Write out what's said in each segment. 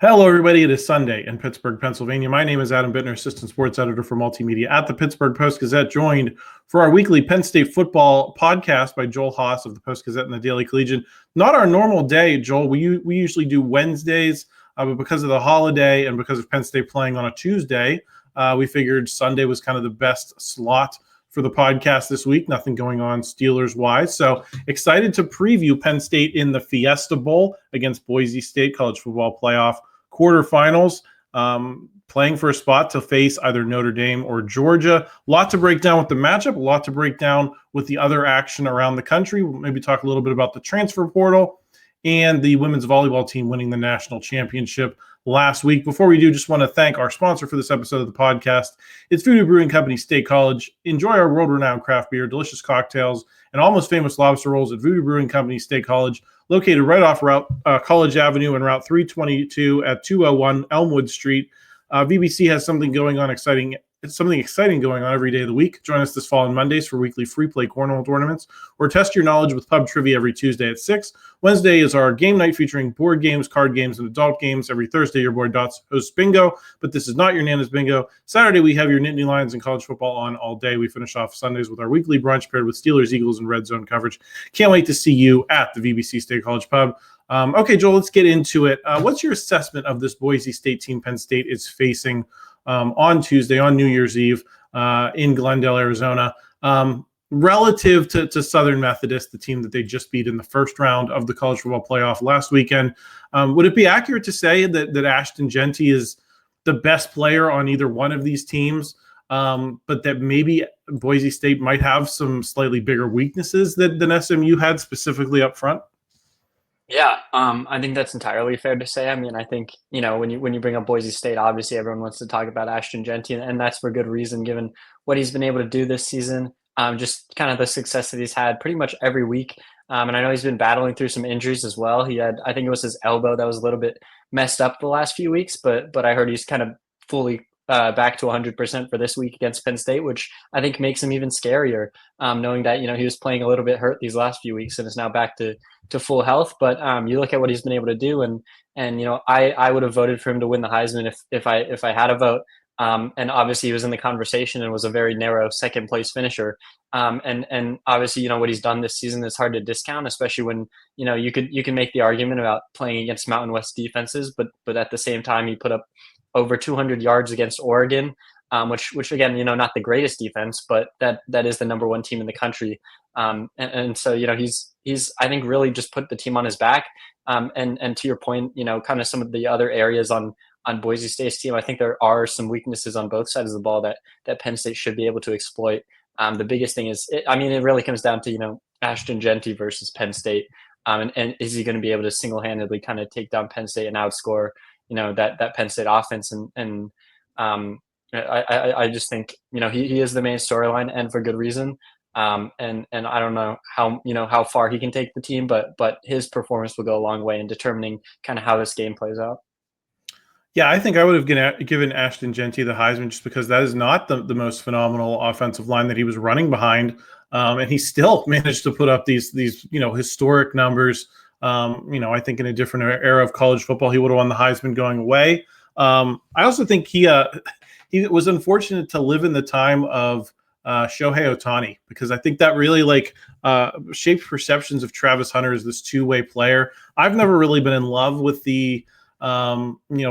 Hello, everybody. It is Sunday in Pittsburgh, Pennsylvania. My name is Adam Bittner, Assistant Sports Editor for Multimedia at the Pittsburgh Post-Gazette, joined for our weekly Penn State football podcast by Joel Haas of the Post-Gazette and the Daily Collegian. Not our normal day, Joel. We usually do Wednesdays, but because of the holiday and because of Penn State playing on a Tuesday, we figured Sunday was kind of the best slot for the podcast this week. Nothing going on Steelers-wise. So excited to preview Penn State in the Fiesta Bowl against Boise State, college football playoff quarterfinals, playing for a spot to face either Notre Dame or Georgia. A lot to break down with the matchup, a lot to break down with the other action around the country. We'll maybe talk a little bit about the transfer portal and the women's volleyball team winning the national championship last week. Before we do, just want to thank our sponsor for this episode of the podcast. It's Voodoo Brewing Company, State College. Enjoy our world-renowned craft beer, delicious cocktails, and almost famous lobster rolls at Voodoo Brewing Company, State College, located right off College Avenue and Route 322 at 201 Elmwood Street. VBC has something exciting going on every day of the week. Join us this fall on Mondays for weekly free play cornhole tournaments, or test your knowledge with pub trivia every Tuesday at 6. Wednesday is our game night featuring board games, card games, and adult games. Every Thursday, your boy Dots hosts bingo, but this is not your Nana's bingo. Saturday, we have your Nittany Lions and college football on all day. We finish off Sundays with our weekly brunch paired with Steelers, Eagles, and Red Zone coverage. Can't wait to see you at the VBC State College Pub. Okay, Joel, let's get into it. What's your assessment of this Boise State team Penn State is facing on Tuesday, on New Year's Eve, in Glendale, Arizona, relative to Southern Methodist, the team that they just beat in the first round of the college football playoff last weekend? Would it be accurate to say that Ashton Jeanty is the best player on either one of these teams, but that maybe Boise State might have some slightly bigger weaknesses than SMU had specifically up front? Yeah, I think that's entirely fair to say. I mean, I think, when you bring up Boise State, obviously everyone wants to talk about Ashton Jeanty, and that's for good reason, given what he's been able to do this season, just kind of the success that he's had pretty much every week. And I know he's been battling through some injuries as well. He had, I think it was his elbow that was a little bit messed up the last few weeks, but I heard he's kind of fully back to 100% for this week against Penn State, which I think makes him even scarier, knowing that, he was playing a little bit hurt these last few weeks and is now back to full health. But you look at what he's been able to do, and I would have voted for him to win the Heisman if I had a vote. And obviously he was in the conversation and was a very narrow second place finisher. And obviously, what he's done this season is hard to discount, especially when, you can make the argument about playing against Mountain West defenses, but at the same time, he put up over 200 yards against Oregon, which again, not the greatest defense, but that is the number one team in the country. And so, he's I think really just put the team on his back. And to your point, kind of some of the other areas on Boise State's team, I think there are some weaknesses on both sides of the ball that Penn State should be able to exploit. The biggest thing is, it really comes down to, Ashton Jeanty versus Penn State. And is he going to be able to single-handedly kind of take down Penn State and outscore, that Penn State offense? And I just think, he is the main storyline, and for good reason. And I don't know how far he can take the team, but his performance will go a long way in determining kind of how this game plays out. Yeah, I think I would have given Ashton Jeanty the Heisman just because that is not the most phenomenal offensive line that he was running behind. And he still managed to put up these historic numbers. I think in a different era of college football, he would have won the Heisman going away. I also think he was unfortunate to live in the time of Shohei Ohtani, because I think that really shaped perceptions of Travis Hunter as this two-way player. I've never really been in love with the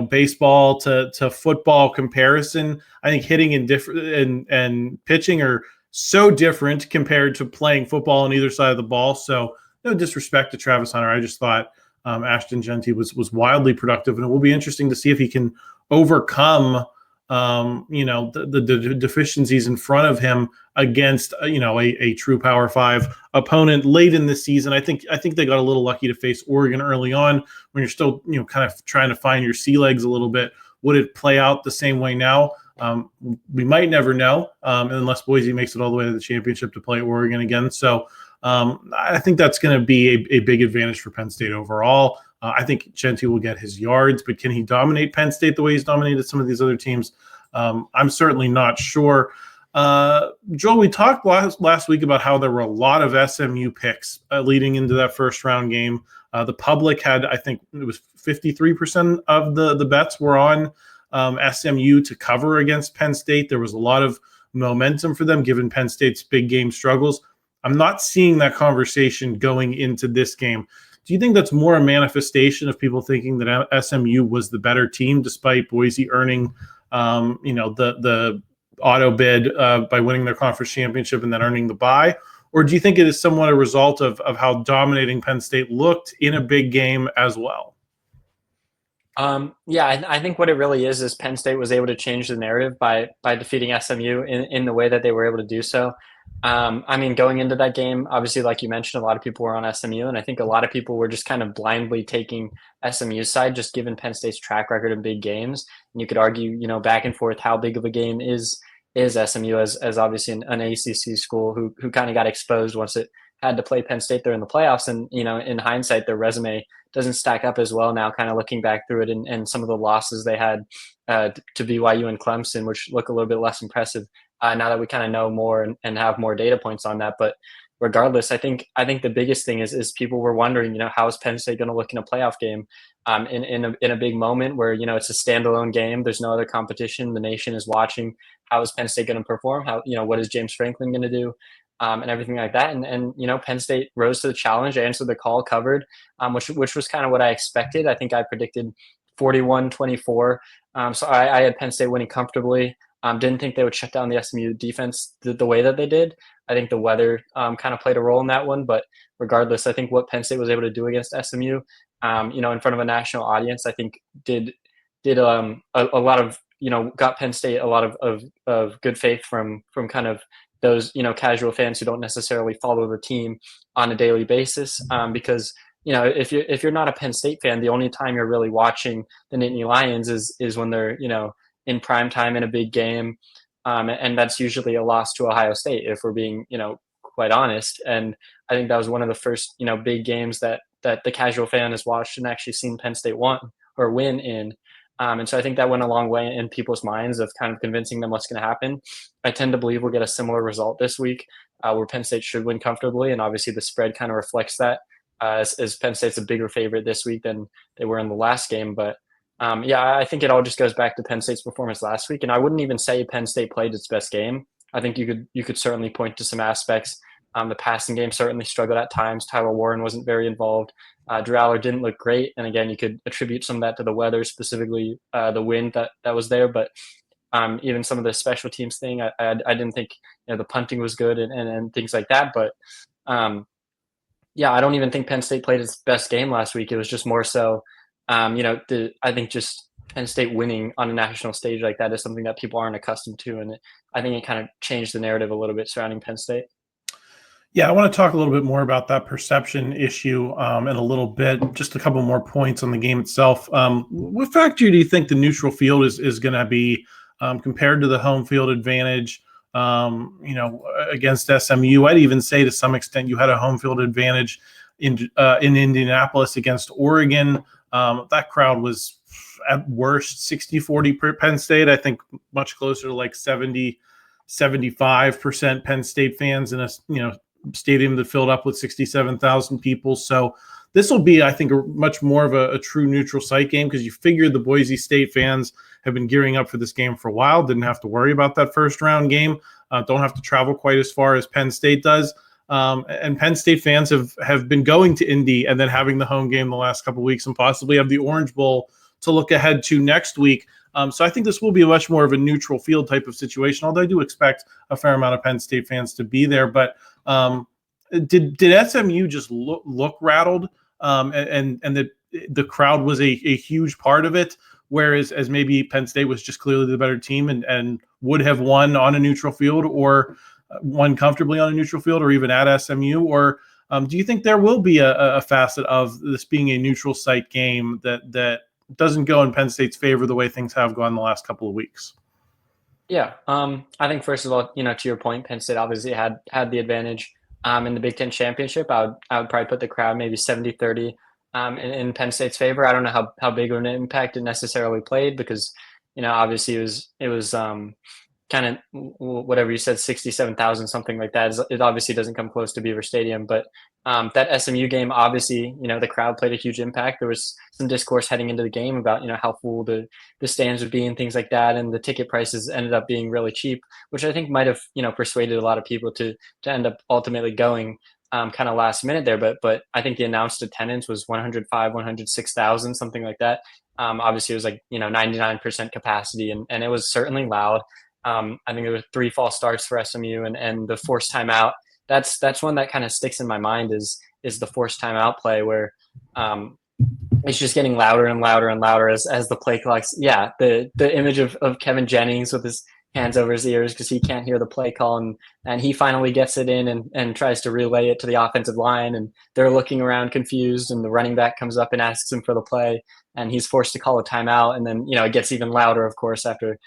baseball to football comparison. I think hitting and pitching are so different compared to playing football on either side of the ball. So no disrespect to Travis Hunter. I just thought Ashton Jeanty was wildly productive, and it will be interesting to see if he can overcome the deficiencies in front of him against a true Power 5 opponent late in the season. I think they got a little lucky to face Oregon early on when you're still kind of trying to find your sea legs a little bit. Would it play out the same way now? We might never know unless Boise makes it all the way to the championship to play Oregon again. So I think that's going to be a big advantage for Penn State overall. I think Jeanty will get his yards, but can he dominate Penn State the way he's dominated some of these other teams? I'm certainly not sure. Joel, we talked last week about how there were a lot of SMU picks leading into that first round game. The public had, I think it was 53% of the bets were on SMU to cover against Penn State. There was a lot of momentum for them given Penn State's big game struggles. I'm not seeing that conversation going into this game. Do you think that's more a manifestation of people thinking that SMU was the better team despite Boise earning, the auto bid by winning their conference championship and then earning the bye? Or do you think it is somewhat a result of how dominating Penn State looked in a big game as well? I think what it really is Penn State was able to change the narrative by defeating SMU in the way that they were able to do so. Going into that game, obviously, like you mentioned, a lot of people were on SMU, and I think a lot of people were just kind of blindly taking SMU's side, just given Penn State's track record in big games. And you could argue, back and forth how big of a game is SMU as obviously an ACC school who kind of got exposed once it had to play Penn State there in the playoffs. And, in hindsight, their resume doesn't stack up as well now, kind of looking back through it and some of the losses they had to BYU and Clemson, which look a little bit less impressive now that we kind of know more and have more data points on that. But regardless, I think the biggest thing is people were wondering, how is Penn State going to look in a playoff game in a big moment where, it's a standalone game. There's no other competition. The nation is watching. How is Penn State going to perform? What is James Franklin going to do? And everything like that. And Penn State rose to the challenge, answered the call, covered, which was kind of what I expected. I think I predicted 41-24. So I had Penn State winning comfortably. Didn't think they would shut down the SMU defense the way that they did. I think the weather kind of played a role in that one. But regardless, I think what Penn State was able to do against SMU, in front of a national audience, I think did a lot of, got Penn State a lot of good faith from kind of those, casual fans who don't necessarily follow the team on a daily basis. Because, if you're not a Penn State fan, the only time you're really watching the Nittany Lions is when they're, in prime time in a big game. And that's usually a loss to Ohio State, if we're being, quite honest. And I think that was one of the first, big games that the casual fan has watched and actually seen Penn State win in. And so I think that went a long way in people's minds of kind of convincing them what's going to happen. I tend to believe we'll get a similar result this week where Penn State should win comfortably. And obviously the spread kind of reflects that as Penn State's a bigger favorite this week than they were in the last game. But I think it all just goes back to Penn State's performance last week. And I wouldn't even say Penn State played its best game. I think you could certainly point to some aspects. The passing game certainly struggled at times. Tyler Warren wasn't very involved. Drew Allar didn't look great. And again, you could attribute some of that to the weather, specifically the wind that was there. But even some of the special teams thing, I didn't think the punting was good and things like that. But I don't even think Penn State played its best game last week. It was just more so, I think just Penn State winning on a national stage like that is something that people aren't accustomed to. And I think it kind of changed the narrative a little bit surrounding Penn State. Yeah, I want to talk a little bit more about that perception issue in a little bit. Just a couple more points on the game itself. What factor do you think the neutral field is going to be compared to the home field advantage, against SMU? I'd even say to some extent you had a home field advantage in Indianapolis against Oregon. That crowd was at worst 60-40 per Penn State. I think much closer to like 70-75% Penn State fans in a stadium that filled up with 67,000 people. So this will be, I think, much more of a true neutral site game because you figure the Boise State fans have been gearing up for this game for a while, didn't have to worry about that first round game, don't have to travel quite as far as Penn State does. And Penn State fans have been going to Indy and then having the home game the last couple of weeks and possibly have the Orange Bowl to look ahead to next week. So I think this will be much more of a neutral field type of situation, although I do expect a fair amount of Penn State fans to be there. But did SMU just look rattled and that the crowd was a huge part of it, whereas as maybe Penn State was just clearly the better team and would have won on a neutral field or won comfortably on a neutral field or even at SMU? Or do you think there will be a facet of this being a neutral site game that doesn't go in Penn State's favor the way things have gone the last couple of weeks? Yeah, I think first of all, to your point, Penn State obviously had the advantage in the Big Ten championship. I would probably put the crowd maybe 70-30 in Penn State's favor. I don't know how big of an impact it necessarily played because, obviously it was kind of whatever you said, 67,000, something like that. It obviously doesn't come close to Beaver Stadium, but that SMU game, obviously, the crowd played a huge impact. There was some discourse heading into the game about, how full the stands would be and things like that. And the ticket prices ended up being really cheap, which I think might have, persuaded a lot of people to end up ultimately going kind of last minute there. But I think the announced attendance was 105, 106,000, something like that. Obviously it was like, 99% capacity, and it was certainly loud. I think there were 3 false starts for SMU, and the forced timeout. That's one that kind of sticks in my mind is the forced timeout play where it's just getting louder and louder and louder as the play clocks. Yeah, the image of Kevin Jennings with his hands over his ears because he can't hear the play call, and he finally gets it in and tries to relay it to the offensive line, and they're looking around confused, and the running back comes up and asks him for the play, and he's forced to call a timeout, and then it gets even louder, of course, after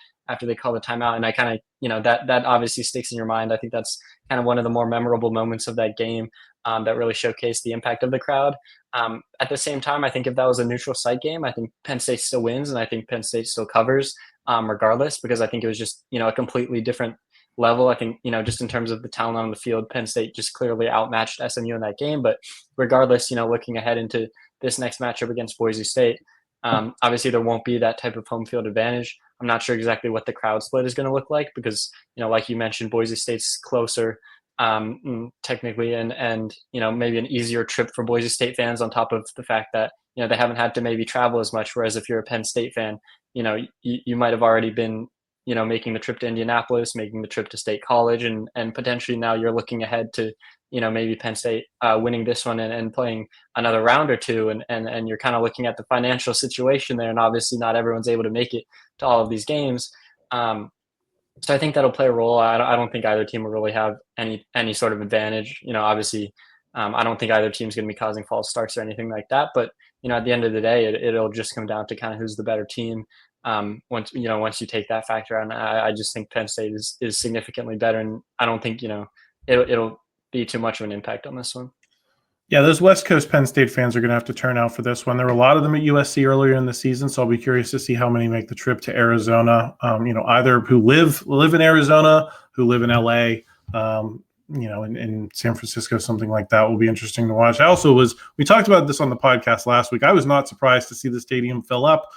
they call the timeout. And I kind of that obviously sticks in your mind. I think that's kind of one of the more memorable moments of that game that really showcased the impact of the crowd. At the same time, I think if that was a neutral site game, I think Penn State still wins, and I think Penn State still covers regardless, because I think it was just a completely different level. I think just in terms of the talent on the field, Penn State just clearly outmatched SMU in that game. But regardless, looking ahead into this next matchup against Boise State, obviously there won't be that type of home field advantage. I'm not sure exactly what the crowd split is going to look like because, like you mentioned, Boise State's closer technically, and maybe an easier trip for Boise State fans on top of the fact that, they haven't had to maybe travel as much. Whereas if you're a Penn State fan, you might have already been, making the trip to Indianapolis, making the trip to State College, and potentially now you're looking ahead to, maybe Penn State winning this one and playing another round or two. And you're kind of looking at the financial situation there. And obviously not everyone's able to make it to all of these games. So I think that'll play a role. I don't think either team will really have any sort of advantage. Obviously, I don't think either team's going to be causing false starts or anything like that. But, at the end of the day, it'll just come down to kind of who's the better team. Once you take that factor out, and I just think Penn State is significantly better. And I don't think, it'll be too much of an impact on this one. Yeah, those West Coast Penn State fans are going to have to turn out for this one. There were a lot of them at USC earlier in the season, so I'll be curious to see how many make the trip to Arizona. Either who live in Arizona, who live in LA, in San Francisco, something like that will be interesting to watch. We talked about this on the podcast last week. I was not surprised to see the stadium fill up,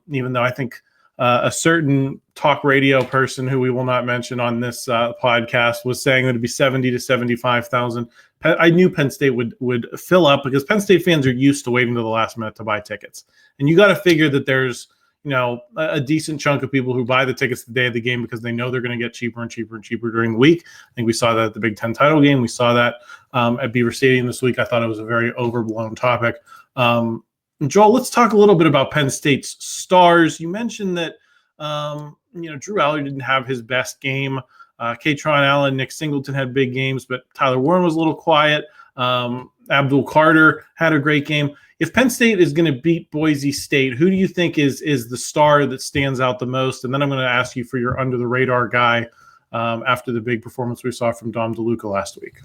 even though I think a certain talk radio person who we will not mention on this podcast was saying that it'd be 70 to 75,000. I knew Penn State would fill up because Penn State fans are used to waiting to the last minute to buy tickets. And you got to figure that there's, a decent chunk of people who buy the tickets the day of the game because they know they're going to get cheaper and cheaper and cheaper during the week. I think we saw that at the Big Ten title game. We saw that at Beaver Stadium this week. I thought it was a very overblown topic. Joel, let's talk a little bit about Penn State's stars. You mentioned that, Drew Allar didn't have his best game. Kaytron Allen, Nick Singleton had big games, but Tyler Warren was a little quiet. Abdul Carter had a great game. If Penn State is going to beat Boise State, who do you think is the star that stands out the most? And then I'm going to ask you for your under-the-radar guy after the big performance we saw from Dom DeLuca last week.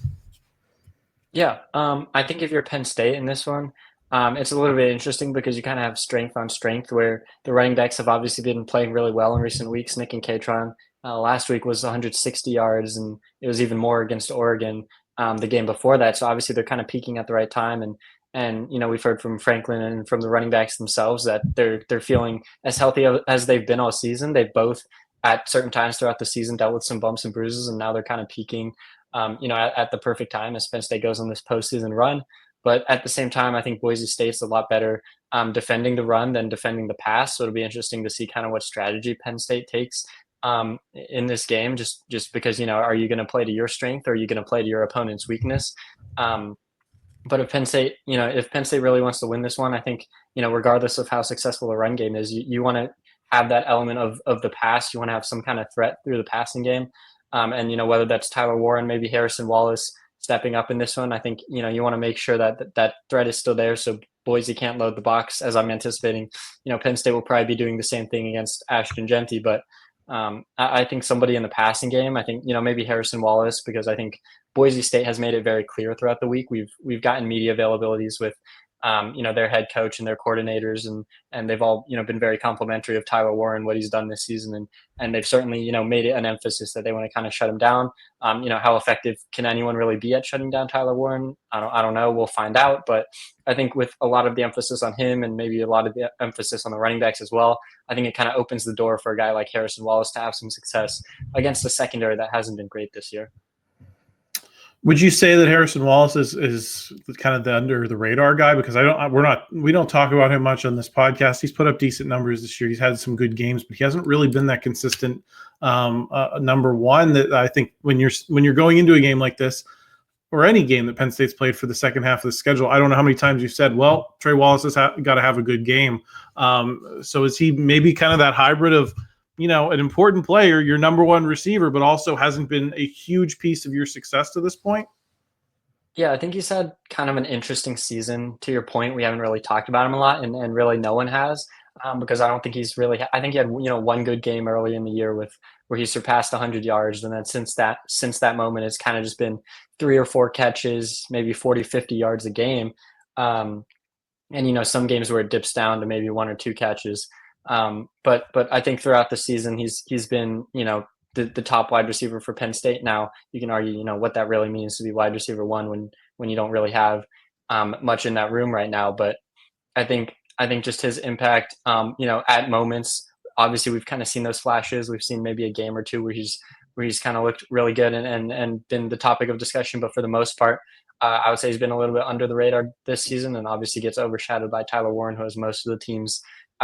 Yeah, I think if you're Penn State in this one, it's a little bit interesting because you kind of have strength on strength where the running backs have obviously been playing really well in recent weeks. Nick and Kaytron last week was 160 yards, and it was even more against Oregon the game before that. So obviously they're kind of peaking at the right time. And we've heard from Franklin and from the running backs themselves that they're feeling as healthy as they've been all season. They've both at certain times throughout the season dealt with some bumps and bruises, and now they're kind of peaking, at the perfect time as Penn State goes on this postseason run. But at the same time, I think Boise State's a lot better defending the run than defending the pass. So it'll be interesting to see kind of what strategy Penn State takes in this game, just because, are you going to play to your strength or are you going to play to your opponent's weakness? But if Penn State really wants to win this one, I think, regardless of how successful the run game is, you want to have that element of the pass. You want to have some kind of threat through the passing game. And, whether that's Tyler Warren, maybe Harrison Wallace stepping up in this one, I think, you want to make sure that threat is still there. So Boise can't load the box as I'm anticipating. Penn State will probably be doing the same thing against Ashton Jeanty, but I think somebody in the passing game, I think, maybe Harrison Wallace, because I think Boise State has made it very clear throughout the week. We've gotten media availabilities with their head coach and their coordinators, and they've all, been very complimentary of Tyler Warren, what he's done this season. And they've certainly, made it an emphasis that they want to kind of shut him down. How effective can anyone really be at shutting down Tyler Warren? I don't know. We'll find out. But I think with a lot of the emphasis on him and maybe a lot of the emphasis on the running backs as well, I think it kind of opens the door for a guy like Harrison Wallace to have some success against a secondary that hasn't been great this year. Would you say that Harrison Wallace is kind of the under the radar guy? Because we don't talk about him much on this podcast. He's put up decent numbers this year. He's had some good games, but he hasn't really been that consistent number one. That I think when you're going into a game like this, or any game that Penn State's played for the second half of the schedule, I don't know how many times you've said, well, Trey Wallace has got to have a good game. So is he maybe kind of that hybrid of, an important player, your number one receiver, but also hasn't been a huge piece of your success to this point? Yeah, I think he's had kind of an interesting season. To your point, we haven't really talked about him a lot, and really no one has, because I don't think he's really. I think he had one good game early in the year where he surpassed 100 yards, and then since that moment, it's kind of just been 3 or 4 catches, maybe 40, 50 yards a game, and some games where it dips down to maybe 1 or 2 catches. But I think throughout the season, he's been, the top wide receiver for Penn State. Now you can argue, what that really means to be wide receiver 1 when you don't really have, much in that room right now. But I think just his impact, at moments, obviously we've kind of seen those flashes. We've seen maybe a game or two where he's kind of looked really good and been the topic of discussion. But for the most part, I would say he's been a little bit under the radar this season, and obviously gets overshadowed by Tyler Warren, who has most of the team's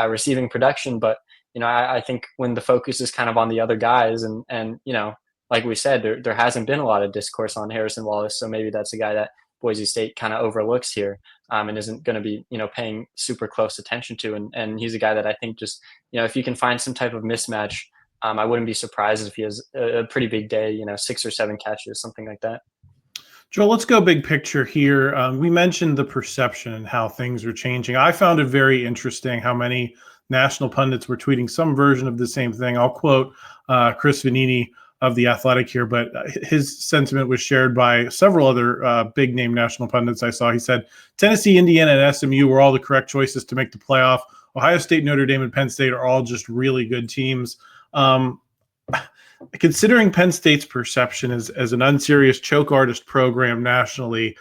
receiving production. But I think when the focus is kind of on the other guys, and like we said, there hasn't been a lot of discourse on Harrison Wallace, so maybe that's a guy that Boise State kind of overlooks here, and isn't going to be paying super close attention to. And he's a guy that I think just if you can find some type of mismatch, I wouldn't be surprised if he has a pretty big day, 6 or 7 catches, something like that. Joel, let's go big picture here. We mentioned the perception and how things are changing. I found it very interesting how many national pundits were tweeting some version of the same thing. I'll quote Chris Vanini of The Athletic here, but his sentiment was shared by several other big-name national pundits I saw. He said, Tennessee, Indiana, and SMU were all the correct choices to make the playoff. Ohio State, Notre Dame, and Penn State are all just really good teams. Considering Penn State's perception as an unserious choke artist program nationally,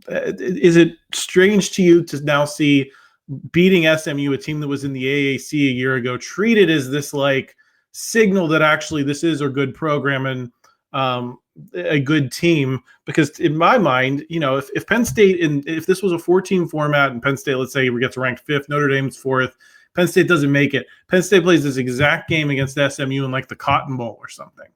is it strange to you to now see beating SMU, a team that was in the AAC a year ago, treated as this like signal that actually this is a good program and a good team? Because in my mind, if Penn State, if this was a 4-team format and Penn State, let's say, gets ranked 5th, Notre Dame's 4th, Penn State doesn't make it. Penn State plays this exact game against SMU in like the Cotton Bowl or something.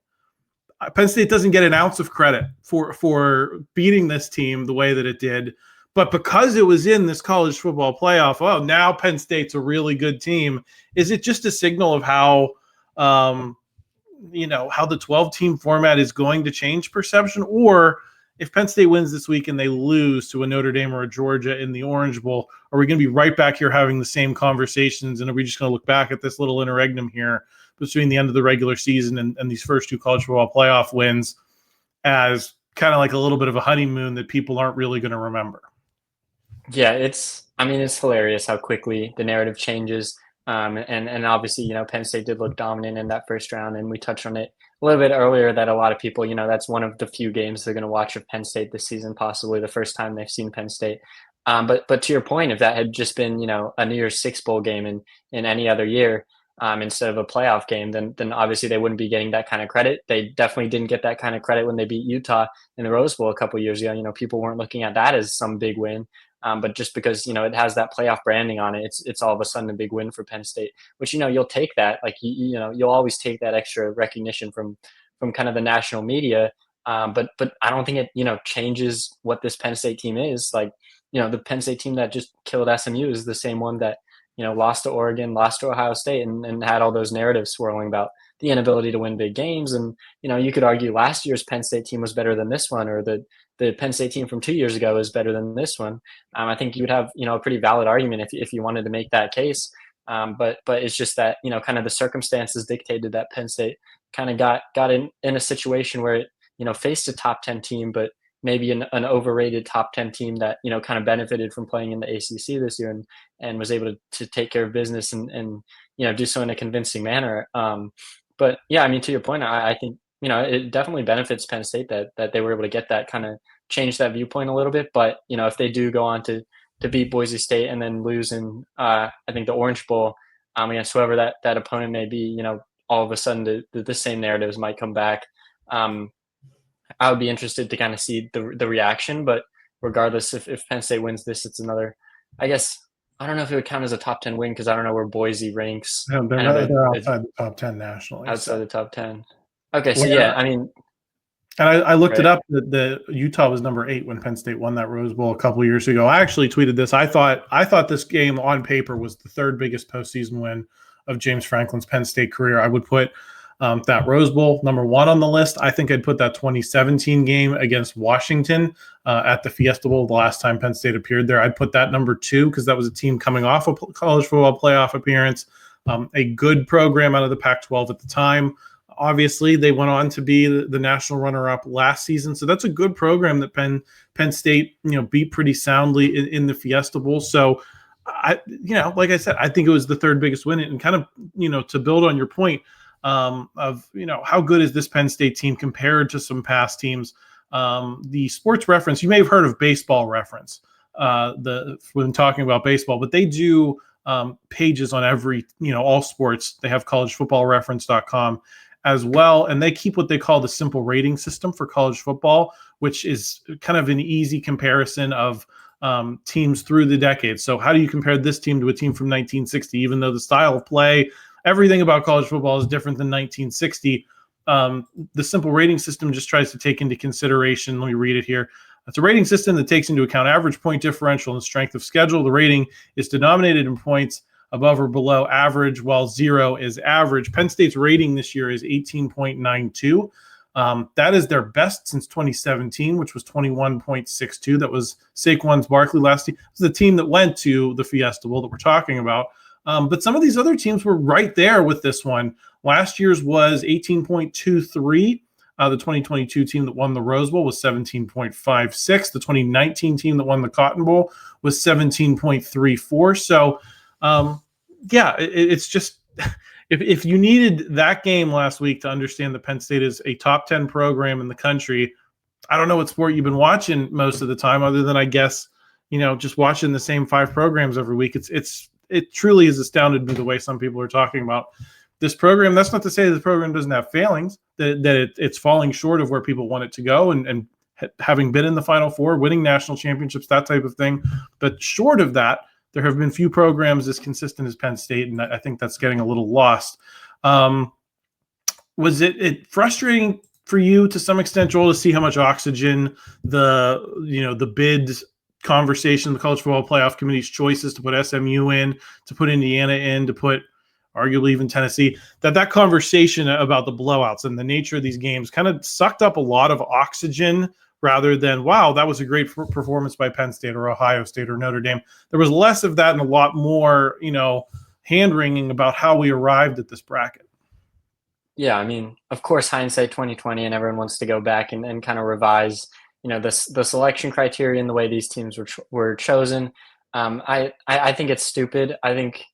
Penn State doesn't get an ounce of credit for beating this team the way that it did. But because it was in this college football playoff, now Penn State's a really good team. Is it just a signal of how, how the 12-team format is going to change perception? Or if Penn State wins this week and they lose to a Notre Dame or a Georgia in the Orange Bowl, are we going to be right back here having the same conversations? And are we just going to look back at this little interregnum here between the end of the regular season and these first 2 college football playoff wins as kind of like a little bit of a honeymoon that people aren't really going to remember? Yeah, it's hilarious how quickly the narrative changes. And obviously, Penn State did look dominant in that first round, and we touched on it a little bit earlier that a lot of people, that's one of the few games they're going to watch of Penn State this season, possibly the first time they've seen Penn State. But to your point, if that had just been, a New Year's Six bowl game in any other year, instead of a playoff game, then obviously they wouldn't be getting that kind of credit. They definitely didn't get that kind of credit when they beat Utah in the Rose Bowl a couple of years ago. People weren't looking at that as some big win. But just because, it has that playoff branding on it, it's all of a sudden a big win for Penn State, which, you'll take that. Like, you'll always take that extra recognition from kind of the national media. But I don't think it, changes what this Penn State team is. Like, the Penn State team that just killed SMU is the same one that, lost to Oregon, lost to Ohio State, and had all those narratives swirling about the inability to win big games. And, you could argue last year's Penn State team was better than this one, or the Penn State team from 2 years ago is better than this one. I think you would have, a pretty valid argument if you wanted to make that case. But it's just that, kind of the circumstances dictated that Penn State kind of got in a situation where it, faced a top 10 team, but maybe an overrated top 10 team that, kind of benefited from playing in the ACC this year and was able to take care of business and do so in a convincing manner. But yeah, I mean, to your point, I think, it definitely benefits Penn State that they were able to get that kind of change that viewpoint a little bit. But, if they do go on to beat Boise State and then lose in, I think, the Orange Bowl against whoever that opponent may be, all of a sudden the same narratives might come back. I would be interested to kind of see the reaction. But regardless, if Penn State wins this, it's another, I guess, I don't know if it would count as a top 10 win because I don't know where Boise ranks. No, they're outside the top 10 nationally. Outside the top 10. Okay, so yeah, I mean. And I looked it up. The Utah was number 8 when Penn State won that Rose Bowl a couple of years ago. I actually tweeted this. I thought this game on paper was the third biggest postseason win of James Franklin's Penn State career. I would put that Rose Bowl number 1 on the list. I think I'd put that 2017 game against Washington at the Fiesta Bowl, the last time Penn State appeared there. I'd put that number 2 because that was a team coming off a college football playoff appearance, a good program out of the Pac-12 at the time. Obviously, they went on to be the national runner-up last season, so that's a good program that Penn State, beat pretty soundly in the Fiesta Bowl. So, like I said, I think it was the third biggest win, and kind of, to build on your point of how good is this Penn State team compared to some past teams. The Sports Reference, you may have heard of Baseball Reference, when talking about baseball, but they do pages on every all sports. They have collegefootballreference.com as well. And they keep what they call the simple rating system for college football, which is kind of an easy comparison of teams through the decades. So how do you compare this team to a team from 1960, even though the style of play, everything about college football is different than 1960? The simple rating system just tries to take into consideration, let me read it here. It's a rating system that takes into account average point differential and strength of schedule. The rating is denominated in points above or below average, while 0 is average. Penn State's rating this year is 18.92. That is their best since 2017, which was 21.62. That was Saquon's Barkley last year. It was the team that went to the Fiesta Bowl that we're talking about. But some of these other teams were right there with this one. Last year's was 18.23. The 2022 team that won the Rose Bowl was 17.56. The 2019 team that won the Cotton Bowl was 17.34. So, it's just if you needed that game last week to understand that Penn State is a top 10 program in the country, I don't know what sport you've been watching most of the time, other than, I guess, just watching the same 5 programs every week. It truly has astounded me the way some people are talking about this program. That's not to say the program doesn't have failings, that it's falling short of where people want it to go, and having been in the Final Four, winning national championships, that type of thing. But short of that, there have been few programs as consistent as Penn State, and I think that's getting a little lost. Was it frustrating for you to some extent, Joel, to see how much oxygen the bid conversation, the College Football Playoff Committee's choices to put SMU in, to put Indiana in, to put arguably even Tennessee, that conversation about the blowouts and the nature of these games kind of sucked up a lot of oxygen, rather than, wow, that was a great performance by Penn State or Ohio State or Notre Dame. There was less of that and a lot more, hand-wringing about how we arrived at this bracket. Yeah, I mean, of course, hindsight 2020, and everyone wants to go back and kind of revise, the selection criteria and the way these teams were chosen. I think it's stupid. I think,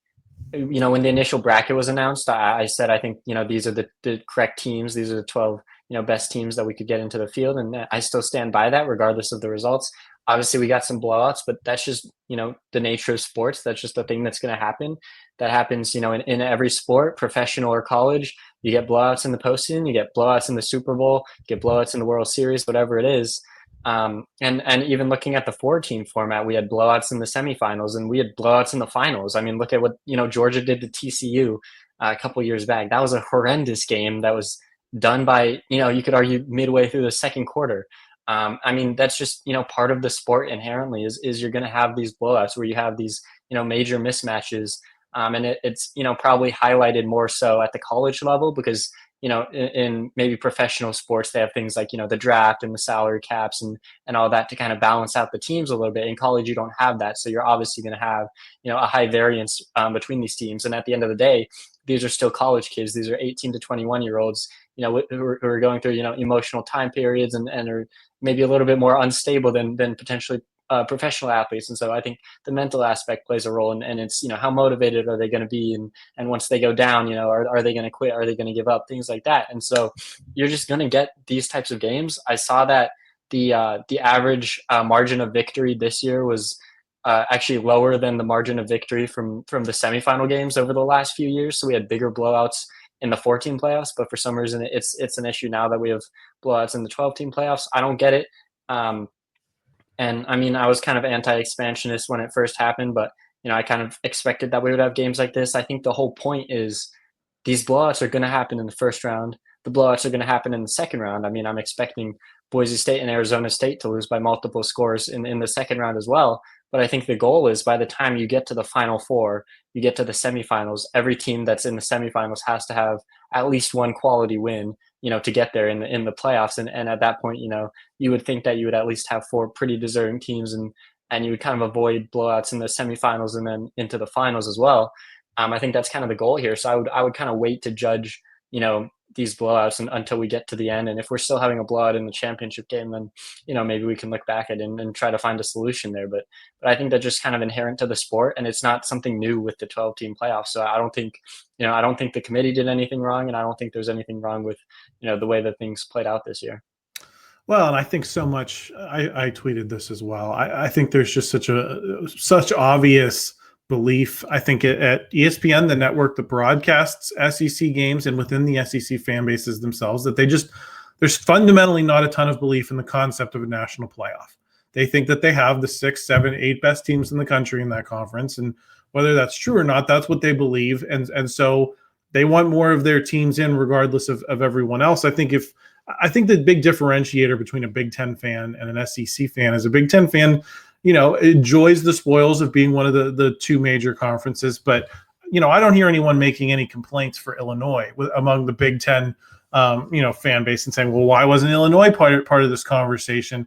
when the initial bracket was announced, I said, I think, these are the correct teams. These are the 12 best teams that we could get into the field. And I still stand by that regardless of the results. Obviously we got some blowouts, but that's just, the nature of sports. That's just the thing that's going to happen. That happens, in every sport, professional or college. You get blowouts in the postseason, you get blowouts in the Super Bowl, you get blowouts in the World Series, whatever it is. And even looking at the 4-team format, we had blowouts in the semifinals and we had blowouts in the finals. I mean, look at what, Georgia did to TCU a couple years back. That was a horrendous game that was done by, you could argue midway through the second quarter. I mean, that's just, part of the sport inherently is you're going to have these blowouts where you have these, major mismatches. And it's, probably highlighted more so at the college level because, in maybe professional sports, they have things like, the draft and the salary caps and all that to kind of balance out the teams a little bit. In college, you don't have that. So you're obviously going to have, a high variance between these teams. And at the end of the day, these are still college kids. These are 18 to 21-year-olds, who are going through, emotional time periods and are maybe a little bit more unstable than potentially professional athletes. And so I think the mental aspect plays a role, and it's, how motivated are they going to be? And once they go down, are they going to quit? Are they going to give up? Things like that. And so you're just going to get these types of games. I saw that the average margin of victory this year was actually lower than the margin of victory from the semifinal games over the last few years. So we had bigger blowouts in the 14 playoffs, but for some reason it's an issue now that we have blowouts in the 12-team playoffs. I don't get it. And I mean, I was kind of anti-expansionist when it first happened, but I kind of expected that we would have games like this. I think the whole point is these blowouts are going to happen in the first round. The blowouts are going to happen in the second round. I mean, I'm expecting Boise State and Arizona State to lose by multiple scores in the second round as well. But I think the goal is by the time you get to the Final Four, you get to the semifinals, every team that's in the semifinals has to have at least one quality win, to get there in the playoffs. And at that point, you would think that you would at least have 4 pretty deserving teams, and you would kind of avoid blowouts in the semifinals and then into the finals as well. I think that's kind of the goal here. So I would kind of wait to judge, these blowouts until we get to the end. And if we're still having a blowout in the championship game, then, maybe we can look back at it and try to find a solution there. But I think that's just kind of inherent to the sport, and it's not something new with the 12-team playoffs. So I don't think the committee did anything wrong, and I don't think there's anything wrong with, the way that things played out this year. Well, and I think so much, I tweeted this as well. I think there's just such obvious belief, I think, at ESPN, the network that broadcasts SEC games, and within the SEC fan bases themselves, that there's fundamentally not a ton of belief in the concept of a national playoff. They think that they have the 6, 7, 8 best teams in the country in that conference, and whether that's true or not, that's what they believe, and so they want more of their teams in regardless of everyone else. I think the big differentiator between a Big Ten fan and an SEC fan is a Big Ten fan enjoys the spoils of being one of the 2 major conferences. But, I don't hear anyone making any complaints for Illinois among the Big Ten, fan base, and saying, well, why wasn't Illinois part of this conversation?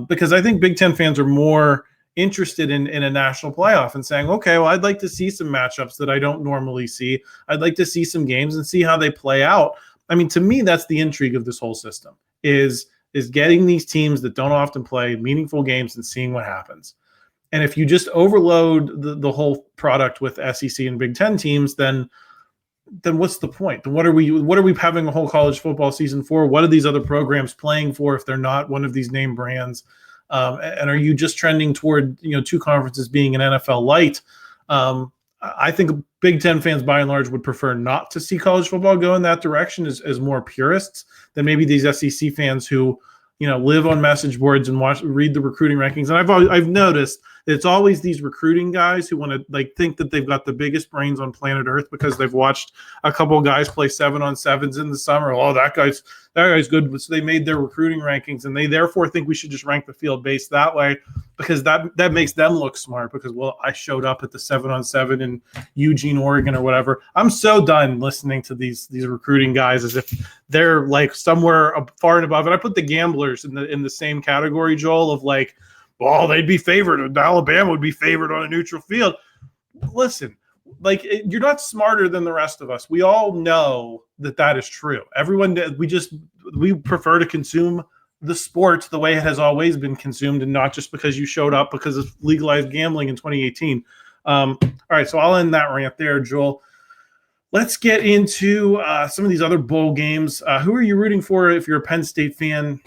Because I think Big Ten fans are more interested in a national playoff and saying, okay, well, I'd like to see some matchups that I don't normally see. I'd like to see some games and see how they play out. I mean, to me, that's the intrigue of this whole system is getting these teams that don't often play meaningful games and seeing what happens. And if you just overload the whole product with SEC and Big Ten teams, then what's the point? Then what are we having a whole college football season for? What are these other programs playing for if they're not one of these name brands? And are you just trending toward 2 conferences being an NFL light? I think Big Ten fans, by and large, would prefer not to see college football go in that direction as more purists than maybe these SEC fans who, live on message boards and read the recruiting rankings. And I've noticed that it's always these recruiting guys who want to think that they've got the biggest brains on planet Earth because they've watched a couple of guys play 7-on-7s in the summer. Oh, that guy's good. So they made their recruiting rankings, and they therefore think we should just rank the field based that way because that makes them look smart because, well, I showed up at the 7-on-7 in Eugene, Oregon or whatever. I'm so done listening to these recruiting guys as if they're like somewhere far and above. And I put the gamblers in the same category, Joel, of like, well, they'd be favored. Alabama would be favored on a neutral field. Listen, you're not smarter than the rest of us. We all know that is true. Everyone, we prefer to consume the sport the way it has always been consumed, and not just because you showed up because of legalized gambling in 2018. All right, so I'll end that rant there, Joel. Let's get into some of these other bowl games. Who are you rooting for if you're a Penn State fan?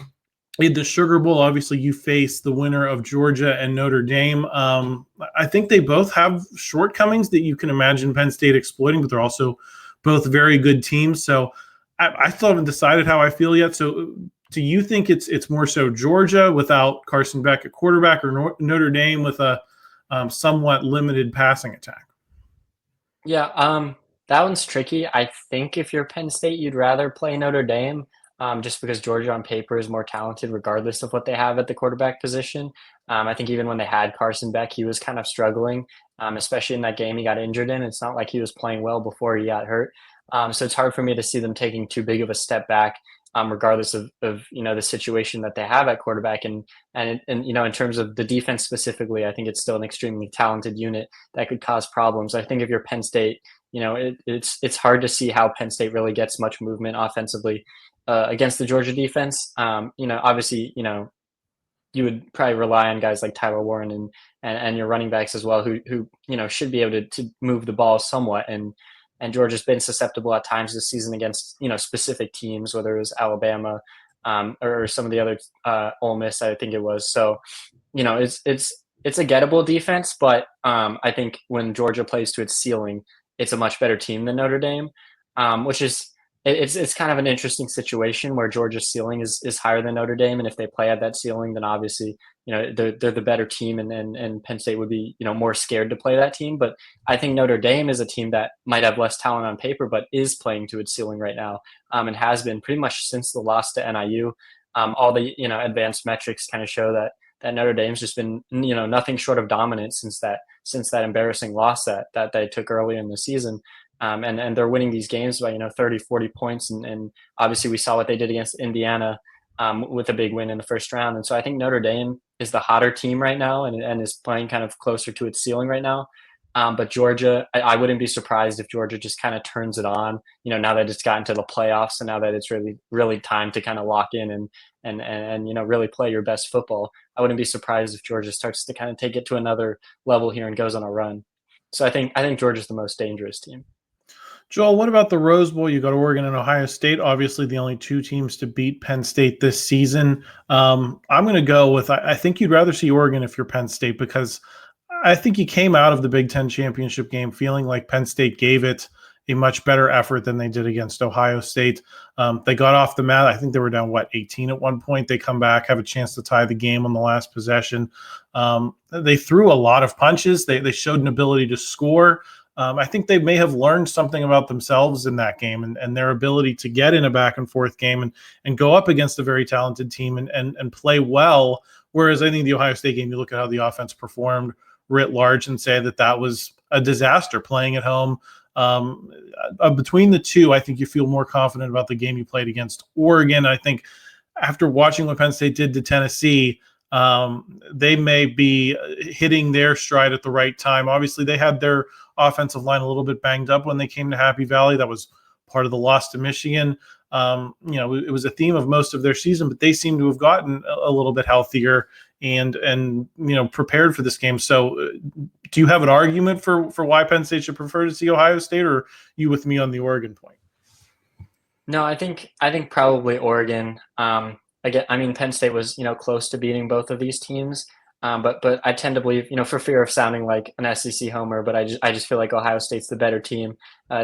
In the Sugar Bowl, obviously, you face the winner of Georgia and Notre Dame. I think they both have shortcomings that you can imagine Penn State exploiting, but they're also both very good teams. So I still haven't decided how I feel yet. So do you think it's more so Georgia without Carson Beck at quarterback, or Notre Dame with a somewhat limited passing attack? Yeah, that one's tricky. I think if you're Penn State, you'd rather play Notre Dame. Just because Georgia on paper is more talented regardless of what they have at the quarterback position. I think even when they had Carson Beck, he was kind of struggling, especially in that game he got injured in. It's not like he was playing well before he got hurt. So it's hard for me to see them taking too big of a step back. regardless of the situation that they have at quarterback. And in terms of the defense specifically, I think it's still an extremely talented unit that could cause problems. I think if you're Penn State, it's hard to see how Penn State really gets much movement offensively against the Georgia defense. Obviously, you would probably rely on guys like Tyler Warren and your running backs as well, who should be able to move the ball somewhat. And Georgia's been susceptible at times this season against specific teams, whether it was Alabama or some of the other Ole Miss, I think it was. So it's a gettable defense, but I think when Georgia plays to its ceiling, it's a much better team than Notre Dame, which is it's kind of an interesting situation where Georgia's ceiling is higher than Notre Dame, and if they play at that ceiling, then obviously they're the better team, and Penn State would be more scared to play that team. But I think Notre Dame is a team that might have less talent on paper, but is playing to its ceiling right now, and has been pretty much since the loss to NIU. All the advanced metrics kind of show that Notre Dame's just been nothing short of dominant since that embarrassing loss that they took earlier in the season. And they're winning these games by 30, 40 points, and obviously we saw what they did against Indiana with a big win in the first round. And so I think Notre Dame is the hotter team right now and is playing kind of closer to its ceiling right now. But Georgia, I wouldn't be surprised if Georgia just kind of turns it on, now that it's gotten to the playoffs and now that it's really, really time to kind of lock in and really play your best football. I wouldn't be surprised if Georgia starts to kind of take it to another level here and goes on a run. So I think Georgia's the most dangerous team. Joel, what about the Rose Bowl? You got Oregon and Ohio State, obviously the only two teams to beat Penn State this season. I'm going to go with, I think you'd rather see Oregon if you're Penn State, because I think you came out of the Big Ten championship game feeling like Penn State gave it a much better effort than they did against Ohio State. They got off the mat. I think they were down, 18 at one point. They come back, have a chance to tie the game on the last possession. They threw a lot of punches. They showed an ability to score. I think they may have learned something about themselves in that game and their ability to get in a back and forth game and go up against a very talented team and play well. Whereas I think the Ohio State game, you look at how the offense performed writ large and say that was a disaster playing at home. Between the two, I think you feel more confident about the game you played against Oregon. I think after watching what Penn State did to Tennessee, they may be hitting their stride at the right time. Obviously, they had their offensive line a little bit banged up when they came to Happy Valley. That was part of the loss to Michigan. It was a theme of most of their season, but they seem to have gotten a little bit healthier and prepared for this game. So do you have an argument for why Penn State should prefer to see Ohio State, or are you with me on the Oregon point? No, I think probably Oregon. Again, Penn State was close to beating both of these teams, but I tend to believe, for fear of sounding like an SEC homer, but I just feel like Ohio State's the better team,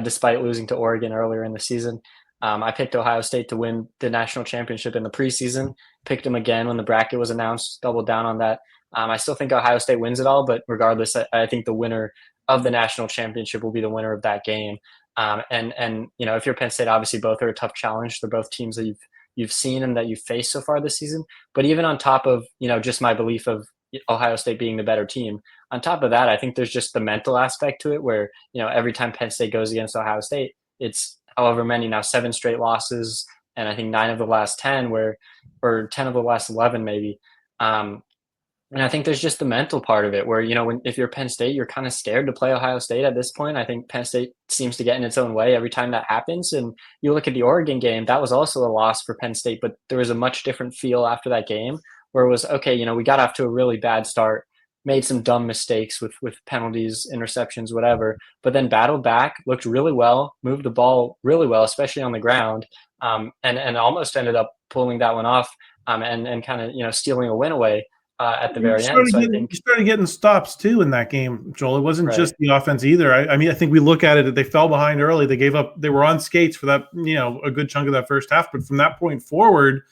despite losing to Oregon earlier in the season. I picked Ohio State to win the national championship in the preseason, picked them again when the bracket was announced, doubled down on that. I still think Ohio State wins it all, but regardless, I think the winner of the national championship will be the winner of that game. If you're Penn State, obviously both are a tough challenge. They're both teams that you've seen and that you've faced so far this season. But even on top of, just my belief of Ohio State being the better team, on top of that, I think there's just the mental aspect to it where, every time Penn State goes against Ohio State, it's however many now, 7 straight losses. And I think 9 of the last 10 or 10 of the last 11 maybe. And I think there's just the mental part of it where, if you're Penn State, you're kind of scared to play Ohio State at this point. I think Penn State seems to get in its own way every time that happens. And you look at the Oregon game, that was also a loss for Penn State, but there was a much different feel after that game where it was, okay, we got off to a really bad start, made some dumb mistakes with penalties, interceptions, whatever, but then battled back, looked really well, moved the ball really well, especially on the ground, and almost ended up pulling that one off and kind of, stealing a win away. At the very end. So I think you started getting stops too in that game, Joel. It wasn't right. just the offense either. I think we look at it, they fell behind early. They gave up, they were on skates for that, a good chunk of that first half. But from that point forward,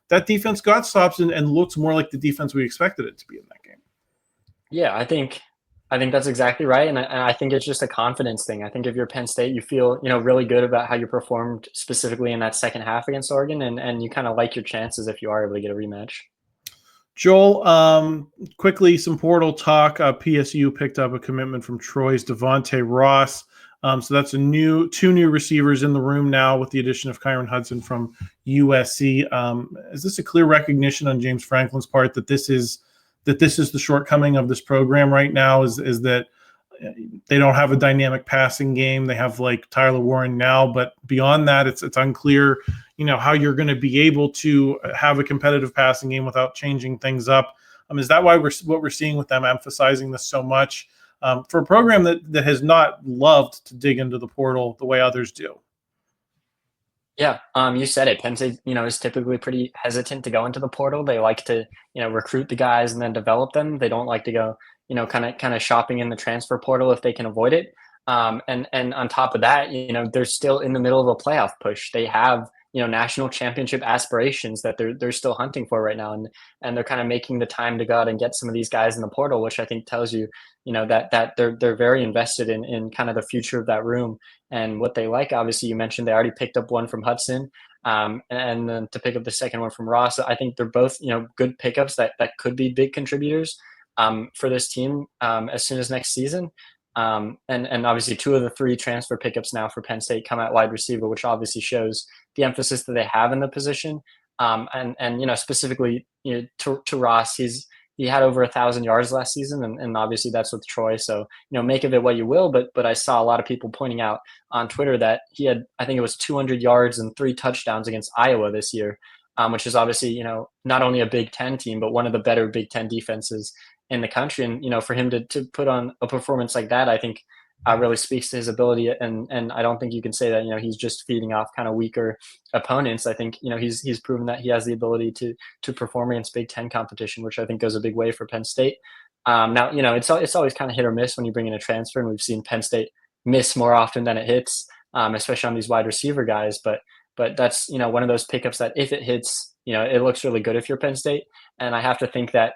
that defense got stops and looks more like the defense we expected it to be in that game. Yeah, I think that's exactly right. And I think it's just a confidence thing. I think if you're Penn State, you feel, really good about how you performed specifically in that second half against Oregon. And you kind of like your chances if you are able to get a rematch. Joel, quickly, some portal talk. PSU picked up a commitment from Troy's Devonte Ross. So that's two new receivers in the room now with the addition of Kyron Hudson from USC. Is this a clear recognition on James Franklin's part that this is the shortcoming of this program right now? Is that they don't have a dynamic passing game? They have like Tyler Warren now, but beyond that, it's unclear, how you're going to be able to have a competitive passing game without changing things up. Is that why what we're seeing with them emphasizing this so much? For a program that has not loved to dig into the portal the way others do. Yeah, you said it. Penn State, is typically pretty hesitant to go into the portal. They like to, recruit the guys and then develop them. They don't like to go, kind of shopping in the transfer portal if they can avoid it. And on top of that, they're still in the middle of a playoff push. They have, national championship aspirations that they're still hunting for right now, and they're kind of making the time to go out and get some of these guys in the portal, which I think tells you, that they're very invested in kind of the future of that room and what they like. Obviously, you mentioned they already picked up one from Hudson, and then to pick up the second one from Ross. I think they're both, good pickups that could be big contributors for this team as soon as next season. And obviously 2 of the 3 transfer pickups now for Penn State come at wide receiver, which obviously shows the emphasis that they have in the position. And specifically, to Ross, he had over 1,000 yards last season, and obviously that's with Troy. So, make of it what you will. But I saw a lot of people pointing out on Twitter that he had, I think it was 200 yards and 3 touchdowns against Iowa this year, which is obviously, not only a Big Ten team, but one of the better Big Ten defenses in the country. And, for him to put on a performance like that, I think really speaks to his ability. And I don't think you can say that, he's just feeding off kind of weaker opponents. I think, he's proven that he has the ability to perform against Big Ten competition, which I think goes a big way for Penn State. Now, it's always kind of hit or miss when you bring in a transfer, and we've seen Penn State miss more often than it hits, especially on these wide receiver guys. But that's, one of those pickups that if it hits, it looks really good if you're Penn State. And I have to think that,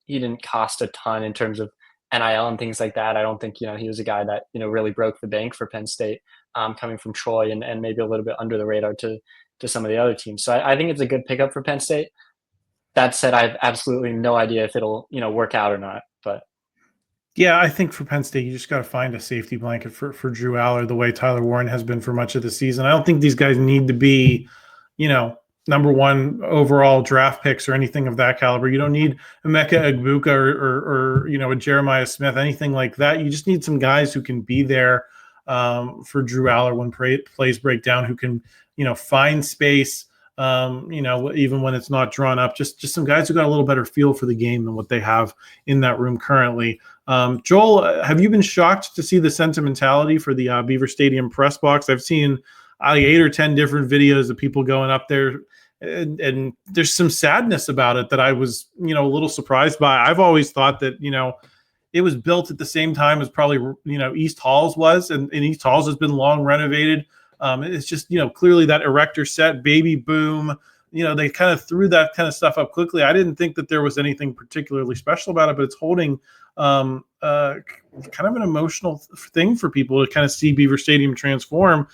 he didn't cost a ton in terms of NIL and things like that. I don't think, he was a guy that, really broke the bank for Penn State, coming from Troy and maybe a little bit under the radar to some of the other teams. So I think it's a good pickup for Penn State. That said, I have absolutely no idea if it'll, work out or not. But yeah, I think for Penn State, you just got to find a safety blanket for Drew Allar the way Tyler Warren has been for much of the season. I don't think these guys need to be, number 1 overall draft picks or anything of that caliber. You don't need Emeka Egbuka or a Jeremiah Smith, anything like that. You just need some guys who can be there for Drew Allar when plays break down, who can, find space, even when it's not drawn up. Just some guys who got a little better feel for the game than what they have in that room currently. Joel, have you been shocked to see the sentimentality for the Beaver Stadium press box? I've seen 8 or 10 different videos of people going up there, and there's some sadness about it that I was, a little surprised by. I've always thought that, it was built at the same time as probably, East Halls was, and East Halls has been long renovated. It's just, clearly that erector set, baby boom, they kind of threw that kind of stuff up quickly. I didn't think that there was anything particularly special about it, but it's holding kind of an emotional thing for people to kind of see Beaver Stadium transform.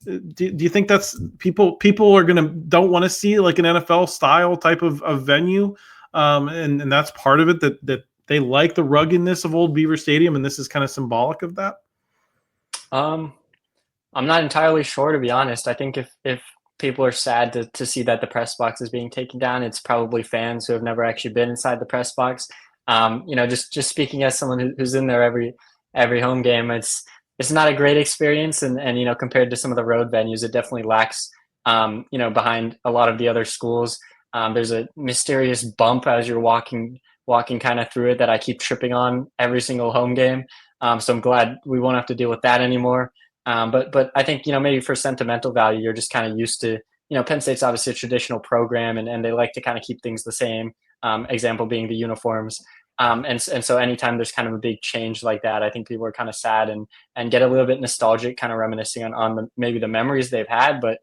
Do you think that's people are don't want to see like an NFL style type of venue, and that's part of it, that they like the ruggedness of old Beaver Stadium, and this is kind of symbolic of that? I'm not entirely sure, to be honest. I think if people are sad to see that the press box is being taken down, it's probably fans who have never actually been inside the press box. Just speaking as someone who's in there every home game, it's not a great experience, and compared to some of the road venues, it definitely lacks behind a lot of the other schools. There's a mysterious bump as you're walking kind of through it that I keep tripping on every single home game. So I'm glad we won't have to deal with that anymore. But I think, maybe for sentimental value, you're just kind of used to, Penn State's obviously a traditional program, and they like to kind of keep things the same. Example being the uniforms. And so anytime there's kind of a big change like that, I think people are kind of sad and get a little bit nostalgic, kind of reminiscing on maybe the memories they've had. But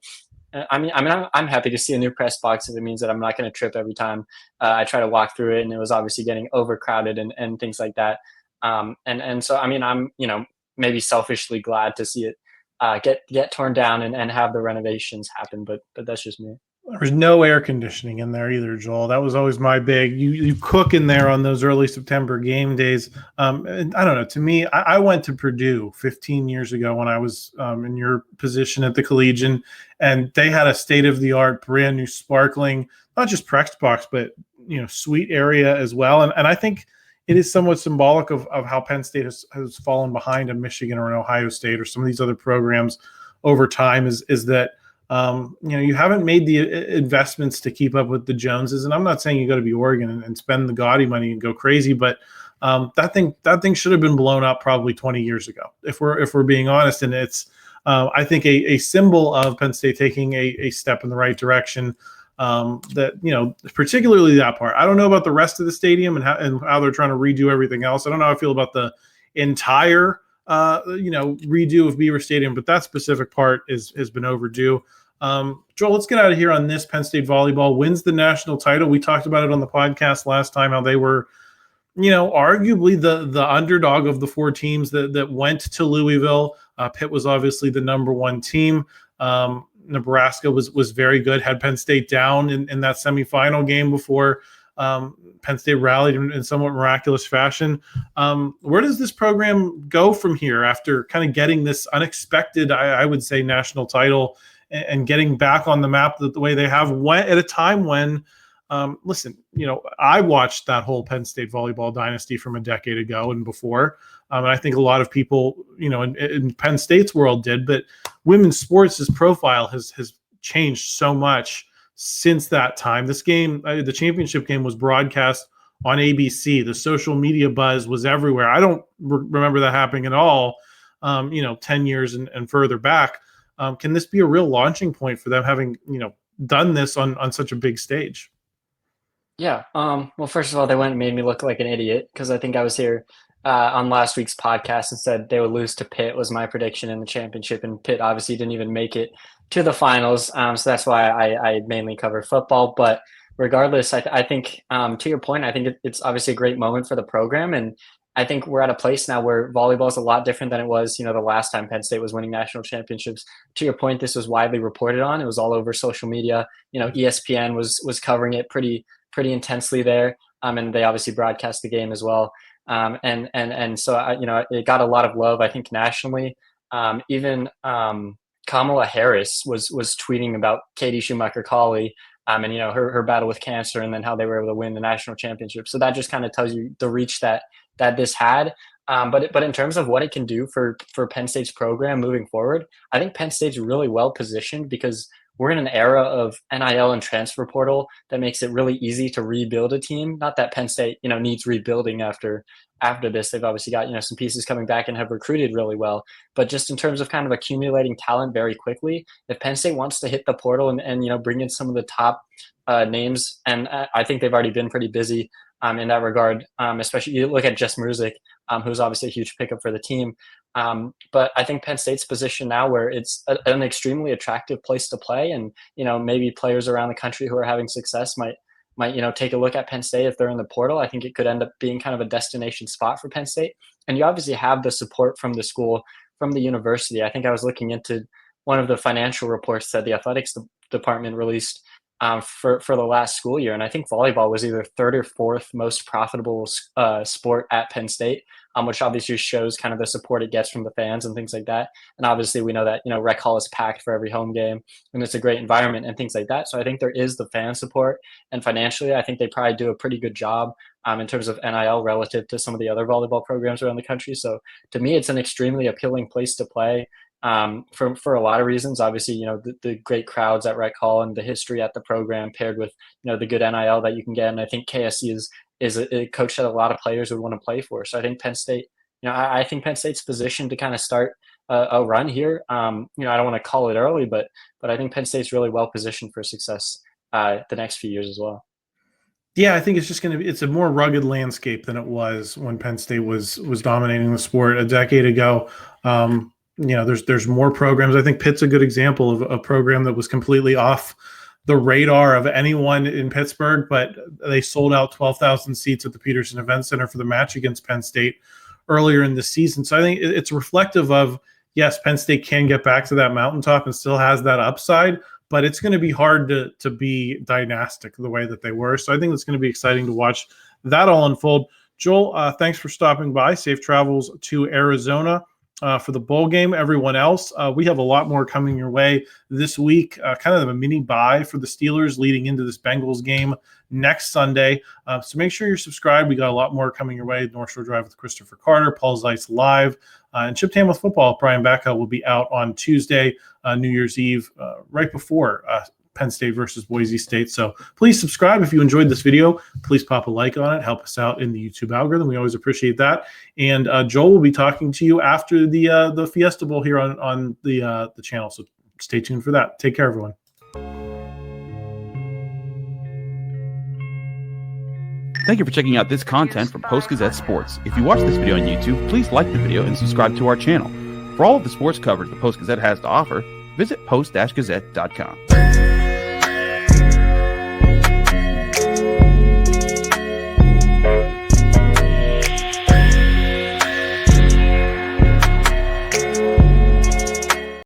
I'm happy to see a new press box if it means that I'm not going to trip every time I try to walk through it. And it was obviously getting overcrowded and things like that. And so, I'm, maybe selfishly glad to see it get torn down and have the renovations happen, but that's just me. There was no air conditioning in there either, Joel. That was always my big. You cook in there on those early September game days. And I don't know. To me, I went to Purdue 15 years ago when I was in your position at the Collegian, and they had a state-of-the-art, brand new, sparkling, not just press box, but suite area as well. And I think it is somewhat symbolic of how Penn State has fallen behind a Michigan or an Ohio State or some of these other programs over time. Is that you haven't made the investments to keep up with the Joneses, and I'm not saying you got to be Oregon and spend the gaudy money and go crazy, but that thing should have been blown up probably 20 years ago, if we're being honest. And it's I think a symbol of Penn State taking a step in the right direction. That particularly that part. I don't know about the rest of the stadium and how they're trying to redo everything else. I don't know how I feel about the entire redo of Beaver Stadium, but that specific part has been overdue. Joel, let's get out of here on this. Penn State volleyball wins the national title. We talked about it on the podcast last time, how they were, arguably the underdog of the four teams that went to Louisville. Pitt was obviously the number one team. Nebraska was very good, had Penn State down in that semifinal game before Penn State rallied in somewhat miraculous fashion. Where does this program go from here after kind of getting this unexpected, I would say, national title and getting back on the map the way they have at a time when, I watched that whole Penn State volleyball dynasty from a decade ago and before. And I think a lot of people, in Penn State's world did, but women's sports' profile has changed so much since that time. This game, the championship game, was broadcast on ABC. The social media buzz was everywhere. I don't remember that happening at all, 10 years and further back. Can this be a real launching point for them, having, done this on such a big stage? Yeah. Well, first of all, they went and made me look like an idiot because I think I was here on last week's podcast and said they would lose to Pitt was my prediction in the championship, and Pitt obviously didn't even make it to the finals. So that's why I mainly cover football. But regardless, I think to your point, I think it's obviously a great moment for the program. And I think we're at a place now where volleyball is a lot different than it was, the last time Penn State was winning national championships. To your point, this was widely reported on. It was all over social media. ESPN was covering it pretty intensely there. And they obviously broadcast the game as well. And so, it got a lot of love, I think, nationally. Even Kamala Harris was tweeting about Katie Schumacher-Cawley and, her battle with cancer, and then how they were able to win the national championship. So that just kind of tells you the reach that this had. But in terms of what it can do for Penn State's program moving forward, I think Penn State's really well positioned because we're in an era of NIL and transfer portal that makes it really easy to rebuild a team. Not that Penn State, needs rebuilding after this. They've obviously got, some pieces coming back and have recruited really well. But just in terms of kind of accumulating talent very quickly, if Penn State wants to hit the portal and bring in some of the top names, and I think they've already been pretty busy in that regard, especially you look at Jess Mruzik, who's obviously a huge pickup for the team. But I think Penn State's position now where it's an extremely attractive place to play, and maybe players around the country who are having success might take a look at Penn State if they're in the portal. I think it could end up being kind of a destination spot for Penn State. And you obviously have the support from the school, from the university. I think I was looking into one of the financial reports that the athletics department released for the last school year. And I think volleyball was either third or fourth most profitable sport at Penn State, which obviously shows kind of the support it gets from the fans and things like that. And obviously we know that, Rec Hall is packed for every home game and it's a great environment and things like that. So I think there is the fan support, and financially, I think they probably do a pretty good job in terms of NIL relative to some of the other volleyball programs around the country. So to me, it's an extremely appealing place to play. For a lot of reasons. Obviously, the great crowds at Rec Hall and the history at the program paired with, the good NIL that you can get. And I think KSC is a coach that a lot of players would want to play for. So I think Penn State, I think Penn State's positioned to kind of start a run here. I don't want to call it early, but I think Penn State's really well positioned for success the next few years as well. Yeah, I think it's just going to be, it's a more rugged landscape than it was when Penn State was dominating the sport a decade ago. There's more programs. I think Pitt's a good example of a program that was completely off the radar of anyone in Pittsburgh, but they sold out 12,000 seats at the Peterson Event Center for the match against Penn State earlier in the season. So I think it's reflective of, yes, Penn State can get back to that mountaintop and still has that upside, but it's going to be hard to be dynastic the way that they were. So I think it's going to be exciting to watch that all unfold. Joel, thanks for stopping by. Safe travels to Arizona for the bowl game. Everyone else, we have a lot more coming your way this week, kind of a mini bye for the Steelers leading into this Bengals game next Sunday. So make sure you're subscribed. We got a lot more coming your way. North Shore Drive with Christopher Carter, Paul Zeitz live, and Chip Tam with football. Brian Becca will be out on Tuesday, New Year's Eve, right before Penn State versus Boise State. So please subscribe if you enjoyed this video. Please pop a like on it. Help us out in the YouTube algorithm. We always appreciate that. And Joel will be talking to you after the Fiesta Bowl here on the channel. So stay tuned for that. Take care, everyone. Thank you for checking out this content from Post-Gazette Sports. If you watch this video on YouTube, please like the video and subscribe to our channel. For all of the sports coverage the Post-Gazette has to offer, visit post-gazette.com.